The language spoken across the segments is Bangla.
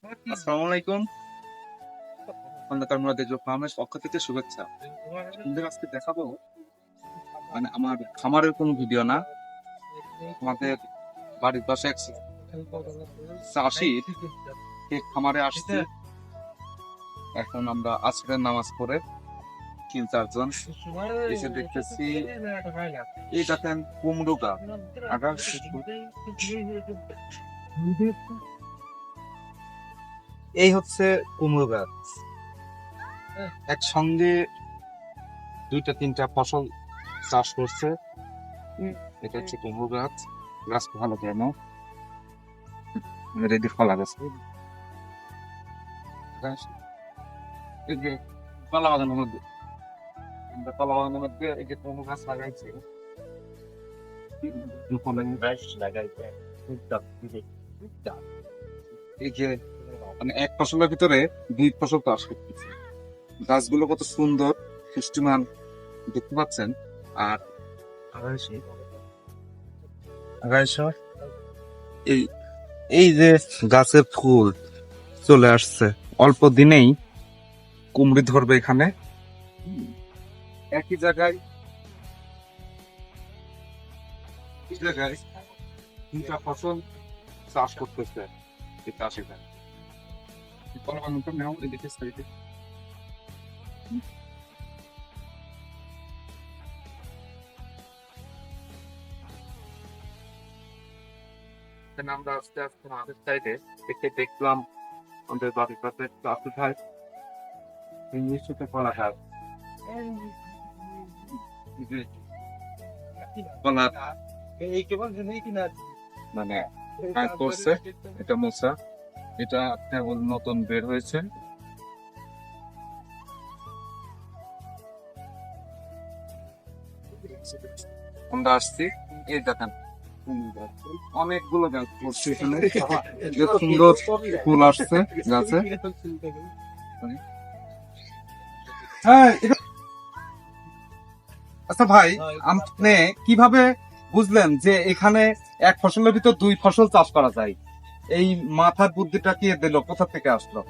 আসসালামু আলাইকুম। খন্দকার মুরাদের ফার্মের পক্ষ থেকে শুভেচ্ছা। আপনাদের আজকে দেখাবো আমার খামারের কোনো ভিডিও না, আমাদের বাড়ির পাশে এক চাষির ক্ষেত খামারে আসছি। এখন আমরা আসরের নামাজ পড়ে 3-4 জন এসে দেখতেছি এই দেখেন কুমড়ো গাছ। এই হচ্ছে কুমড়ো গাছ, একসঙ্গে 2-3টা ফসল চাষ করছে। এটা হচ্ছে কুমড়ো গাছ। গাছ ভালো কেন রেডি ফল গেছে। এই যে কলা বাগানের মধ্যে কলা বাগানের মধ্যে এই যে কুমড়ো গাছ লাগাইছে, এই যে মানে এক ফসলের ভিতরে 2 ফসল চাষ করতেছে। গাছগুলো কত সুন্দর পুষ্টিমান দেখতে পাচ্ছেন। আর এই এই যে গাছের ফুল চলে আসছে, অল্প দিনেই কুমড়ি ধরবে এখানে। একই জায়গায় 2টা ফসল চাষ করতেছে এই চাষিরা। কলা বাগানটা নেও, এদিকে সাইডে আমরা আস্তে আস্তে আমাদের সাইডে দেখলাম আমাদের বাড়ির পাশে চাষি ভাই নিশ্চিত কলা গাছ, কলা মানে কাজ করছে। এটা মোচা, এটা কেবল নতুন বের হয়েছে। আমরা আসছি, এই দেখেন অনেকগুলো গাছ করছে এখানে, যে সুন্দর ফুল আসছে গাছে। হ্যাঁ, আচ্ছা ভাই, আপনি কিভাবে বুঝলেন যে এখানে এক ফসলের ভিতর 2 ফসল চাষ করা যায়? এই মাথার বুদ্ধিটা কে দিল, কোথা থেকে আসলো?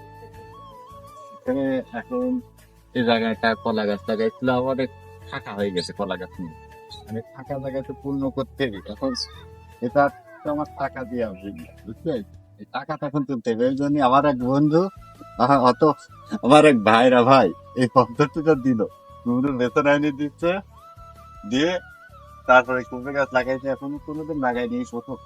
এখানে এখন এই জায়গাটা কলা গাছ লাগাইছিল, আমাদের ফাঁকা হয়ে গেছে কলা গাছ নিয়ে। আমি ফাঁকা জায়গাতে পূর্ণ করতে হবে। এখন এটা তো আমার টাকা দিয়ে হবে, বুঝছেন? এই টাকাটা এখন তুলতে হবে। এই জন্য আমার এক বন্ধু আমার এক ভাইরা ভাই এই পদ্ধতিটা দিল, কুমড়োর বেতন এনে দিচ্ছে, দিয়ে তারপরে কুমড়ো গাছ লাগাইছে। এখন কোনোদিন লাগাইনি, এই প্রথম।